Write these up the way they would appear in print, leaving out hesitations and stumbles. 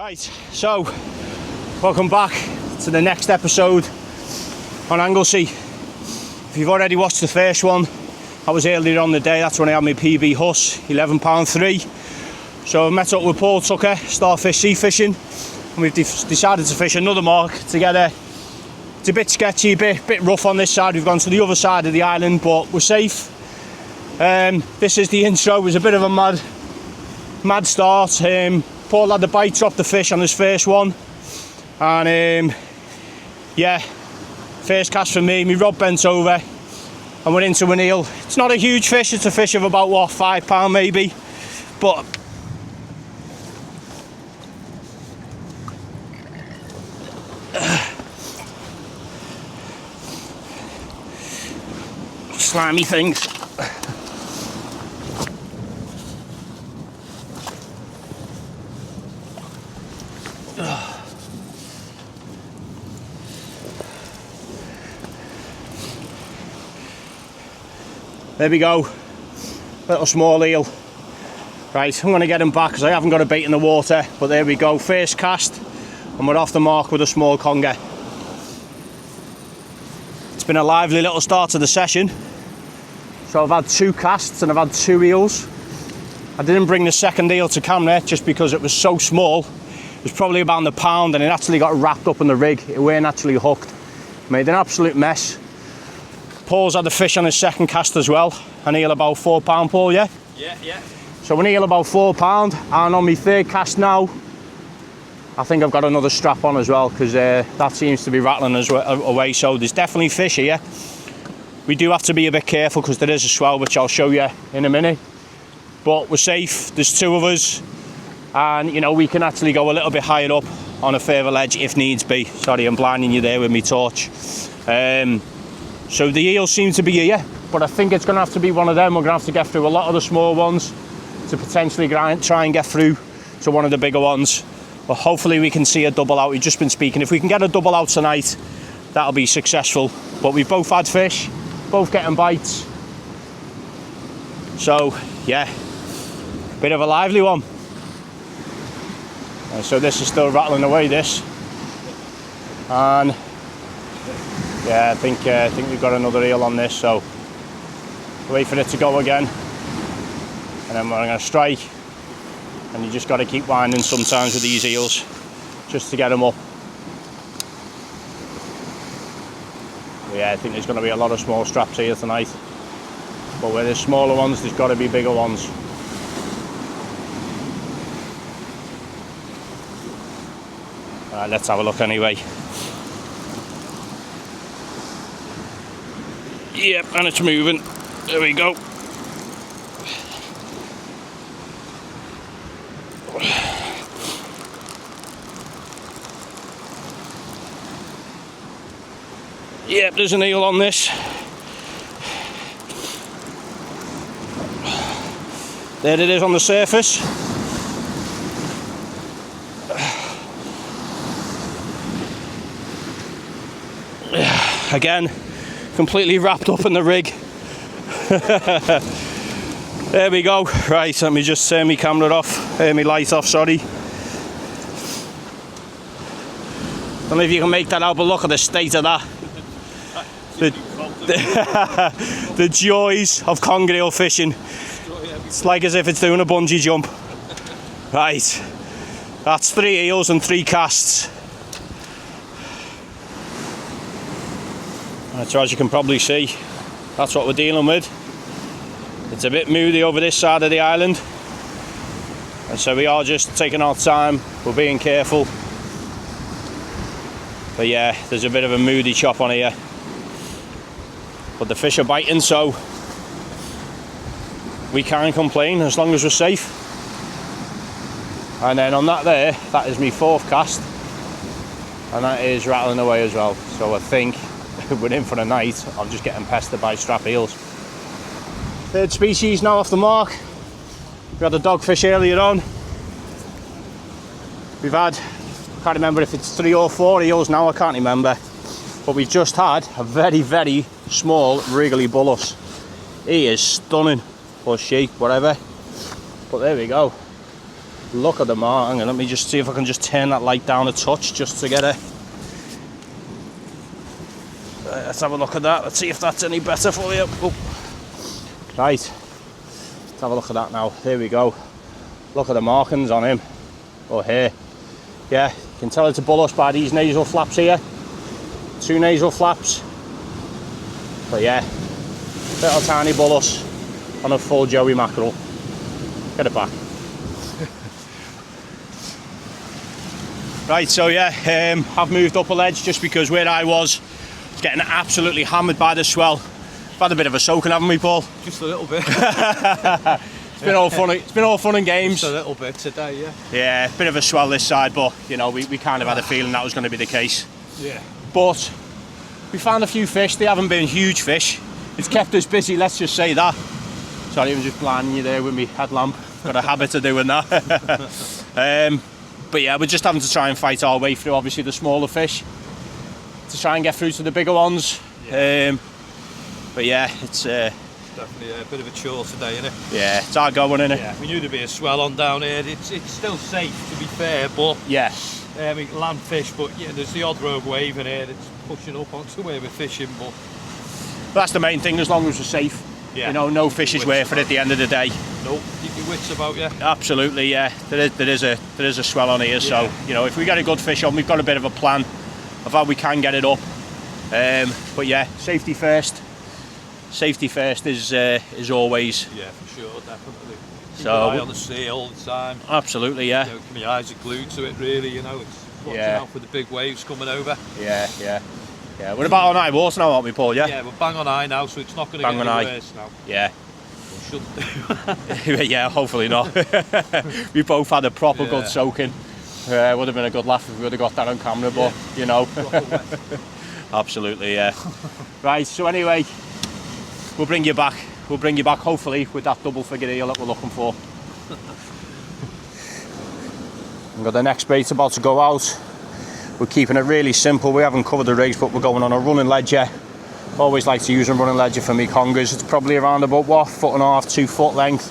Right, so welcome back to the next episode on Anglesey. If you've already watched the first one, that was earlier on the day. That's when I had my PB huss, £11.3. So I met up with Paul Tucker, Starfish Sea Fishing, and we've decided to fish another mark together. It's a bit sketchy, a bit rough on this side. We've gone to the other side of the island, but we're safe. This is the intro. It was a bit of a mad start. Paul had the bite, dropped the fish on his first one, and yeah, first cast for me. My rod bent over and went into an eel. It's not a huge fish, it's a fish of about what, £5 maybe, but slimy things. There we go, little small eel. Right, I'm going to get him back because I haven't got a bait in the water, but there we go, first cast, and we're off the mark with a small conger. It's been a lively little start to the session. So I've had 2 casts and I've had 2 eels. I didn't bring the second eel to camera just because it was so small. It was probably about a pound and it actually got wrapped up in the rig. It weren't actually hooked. Made an absolute mess. Paul's had a fish on his second cast as well. An eel about £4, Paul, yeah? Yeah. So an eel about £4, and on my third cast now, I think I've got another strap on as well, because that seems to be rattling us away, so there's definitely fish here. We do have to be a bit careful because there is a swell, which I'll show you in a minute. But we're safe, there's 2 of us, and you know, we can actually go a little bit higher up on a further ledge if needs be. Sorry, I'm blinding you there with my torch. So the eels seem to be here, but I think it's going to have to be one of them. We're going to have to get through a lot of the small ones to potentially try and get through to one of the bigger ones. But hopefully we can see a double out. We've just been speaking. If we can get a double out tonight, that'll be successful. But we've both had fish, both getting bites. So, yeah, bit of a lively one. So this is still rattling away, this. And yeah, I think we've got another eel on this, so wait for it to go again, and then we're going to strike. And you just got to keep winding sometimes with these eels, just to get them up. But yeah, I think there's going to be a lot of small straps here tonight. But where there's smaller ones, there's got to be bigger ones. Alright, let's have a look anyway. Yep, and it's moving. There we go. Yep, there's an eel on this. There it is on the surface. Again, completely wrapped up in the rig. There we go. Right, let me just turn my camera off, my light off, sorry. Don't know if you can make that out, but look at the state of that. The joys of conger eel fishing. It's like as if it's doing a bungee jump. Right, that's 3 eels and 3 casts. So as you can probably see, that's what we're dealing with. It's a bit moody over this side of the island, and so we are just taking our time, we're being careful. But yeah, there's a bit of a moody chop on here, but the fish are biting, so we can't complain as long as we're safe. And then on that there, that is my 4th cast, and that is rattling away as well. So I think we're in for the night. I'm just getting pestered by strap eels. 3rd species now off the mark. We had a dogfish earlier on. We've had, I can't remember if it's 3 or 4 eels now, I can't remember. But we've just had a very, very small wriggly bullus. He is stunning, or she, whatever. But there we go. Look at the mark. Hang on, let me just see if I can just turn that light down a touch just to get a... let's have a look at that. Let's see if that's any better for you. Oh. Right. Let's have a look at that now. There we go. Look at the markings on him. Or here. Yeah, you can tell it's a bullous by these nasal flaps here. 2 nasal flaps. But yeah, little tiny bullous on a full joey mackerel. Get it back. Right, so yeah, I've moved up a ledge just because where I was getting absolutely hammered by the swell. We've had a bit of a soaking, haven't we, Paul? Just a little bit. It's been all fun. It's been all fun and games. Just a little bit today, yeah. Yeah, a bit of a swell this side, but you know, we kind of had a feeling that was going to be the case. Yeah. But we found a few fish. They haven't been huge fish. It's kept us busy. Let's just say that. Sorry, I'm just blinding you there with my headlamp. Got a habit of doing that. But yeah, we're just having to try and fight our way through, obviously, the smaller fish to try and get through to the bigger ones. Yeah. But yeah, it's definitely a bit of a chore today, isn't it? Yeah, it's hard going, isn't it? Yeah, we knew there'd be a swell on down here. It's still safe, to be fair, but yeah, we land fish, but yeah, there's the odd rogue wave in here that's pushing up onto where we're fishing. But that's the main thing, as long as we're safe. Yeah. You know, no fish is worth it at the end of the day. Nope, keep your wits about you. Absolutely, yeah. There is a swell on here, yeah. So you know, if we get a good fish on, we've got a bit of a plan of how we can get it up. But yeah, safety first. Safety first is always. Yeah, for sure, definitely. Keep So your eye on the sea all the time. Absolutely, yeah. You know, my eyes are glued to it, really. You know, it's watching out for the big waves coming over. Yeah, yeah. Yeah, we're about on high water now, aren't we, Paul? Yeah. Yeah, we're bang on high now, so it's not going to get any worse now. Yeah. Or should do. Yeah, hopefully not. We both had a proper good soaking. Would have been a good laugh if we would have got that on camera, but you know. Absolutely, yeah. Right, so anyway, we'll bring you back. We'll bring you back, hopefully, with that double figure eel that we're looking for. We've got the next bait about to go out. We're keeping it really simple. We haven't covered the rigs, but we're going on a running ledger. Always like to use a running ledger for me congers. It's probably around about, what, 1.5 to 2 foot length.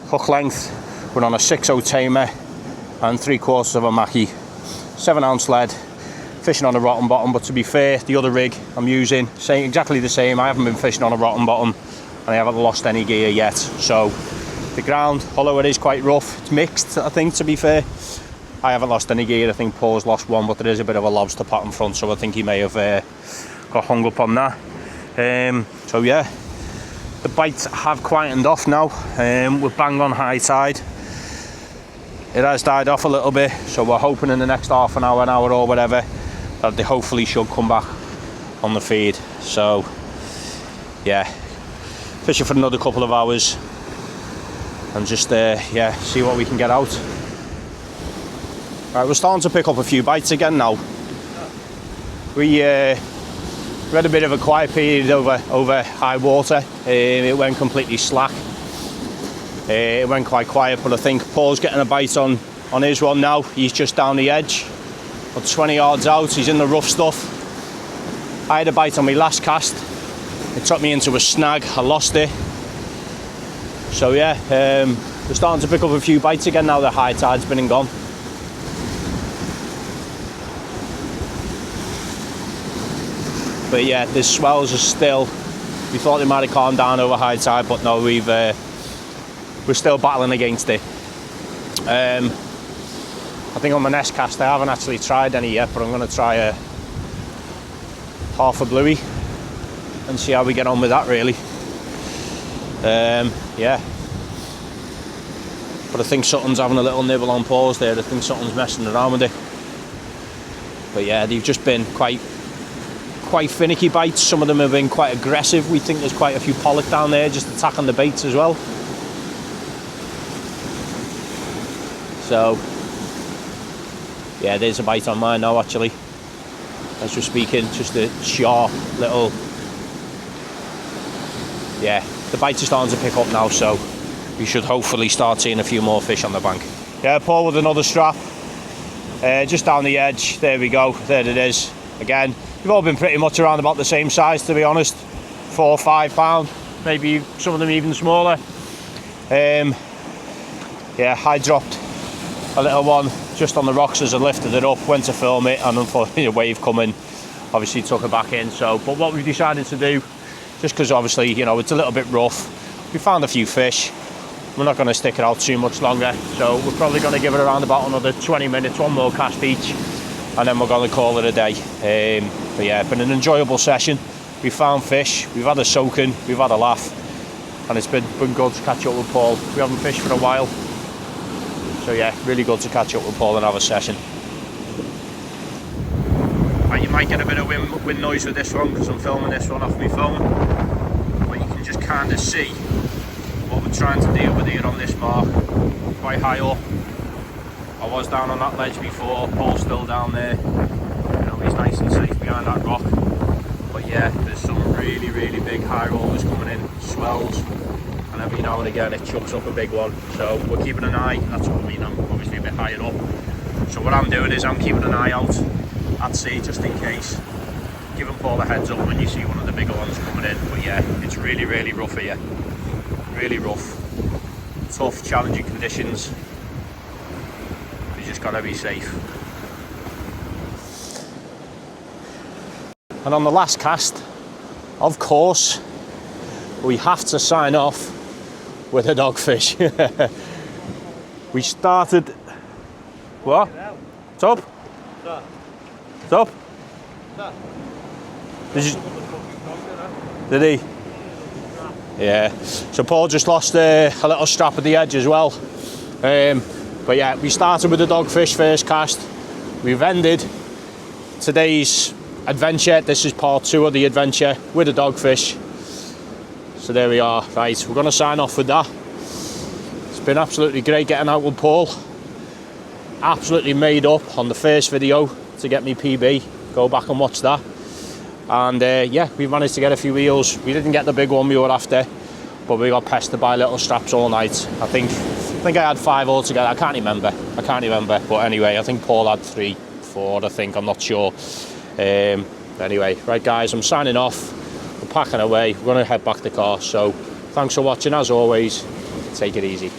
Hook length. We're on a 6/0 tamer and 3/4 of a mackie. 7-ounce lead. Fishing on a rotten bottom, but to be fair, the other rig I'm using, exactly the same. I haven't been fishing on a rotten bottom and I haven't lost any gear yet. So the ground, although it is quite rough, it's mixed, I think, to be fair. I haven't lost any gear. I think Paul's lost one, but there is a bit of a lobster pot in front, so I think he may have got hung up on that. So yeah, the bites have quietened off now. We're bang on high tide. It has died off a little bit, so we're hoping in the next half an hour or whatever that they hopefully should come back on the feed. So yeah, fishing for another couple of hours and just yeah, see what we can get out. Right, we're starting to pick up a few bites again now. We had a bit of a quiet period over high water. It went completely slack. It went quite quiet, but I think Paul's getting a bite on his one now. He's just down the edge, about 20 yards out. He's in the rough stuff. I had a bite on my last cast. It took me into a snag. I lost it. So yeah, we're starting to pick up a few bites again now the high tide's been and gone. But yeah, the swells are still, we thought they might have calmed down over high tide, but no, we're still battling against it. I think on my next cast I haven't actually tried any yet, but I'm going to try a half a bluey and see how we get on with that, really. Yeah, but I think something's having a little nibble on Paul's there. I think something's messing around with it. But yeah, they've just been quite finicky bites. Some of them have been quite aggressive. We think there's quite a few pollock down there just attacking the baits as well. So yeah, there's a bite on mine now actually as we're speaking, just a sharp little, yeah, the bites are starting to pick up now, so we should hopefully start seeing a few more fish on the bank. Yeah, Paul with another strap, just down the edge. There we go, there it is again. They've all been pretty much around about the same size, to be honest. 4 or 5 pound, maybe some of them even smaller. yeah, I dropped a little one just on the rocks as I lifted it up, went to film it, and unfortunately a wave coming obviously took it back in. So, but what we've decided to do, just because obviously, you know, it's a little bit rough, we found a few fish. We're not going to stick it out too much longer, so we're probably going to give it around about another 20 minutes, one more cast each, and then we're going to call it a day. But yeah, been an enjoyable session. We found fish, we've had a soaking, we've had a laugh, and it's been good to catch up with Paul. We haven't fished for a while, so yeah, really good to catch up with Paul and have a session. Right, you might get a bit of wind noise with this one because I'm filming this one off my phone, but you can just kind of see what we're trying to deal with here on this mark. Quite high up. I was down on that ledge before, Paul's still down there. You know, he's nice and safe behind that rock. But yeah, there's some really, really big high rollers coming in, swells, and every now and again it chucks up a big one. So we're keeping an eye, that's what I mean, I'm obviously a bit higher up. So what I'm doing is I'm keeping an eye out at sea just in case. Giving Paul a heads up when you see one of the bigger ones coming in. But yeah, it's really, really rough here. Really rough, tough, challenging conditions. You just gotta be safe. And on the last cast, of course, we have to sign off with a dogfish. We started. What? What's up? What's up? Did he? Yeah, so Paul just lost a little strap at the edge as well. But yeah, we started with the dogfish first cast. We've ended today's adventure. This is part 2 of the adventure with the dogfish. So there we are. Right, we're going to sign off with that. It's been absolutely great getting out with Paul. Absolutely made up on the first video to get me PB. Go back and watch that. And yeah, we managed to get a few eels. We didn't get the big one we were after, but we got pestered by little straps all night. I think I had 5 altogether. I can't remember. But anyway, I think Paul had 3, 4. I think, I'm not sure. Anyway, right guys, I'm signing off. We're packing away. We're going to head back to the car. So thanks for watching as always. Take it easy.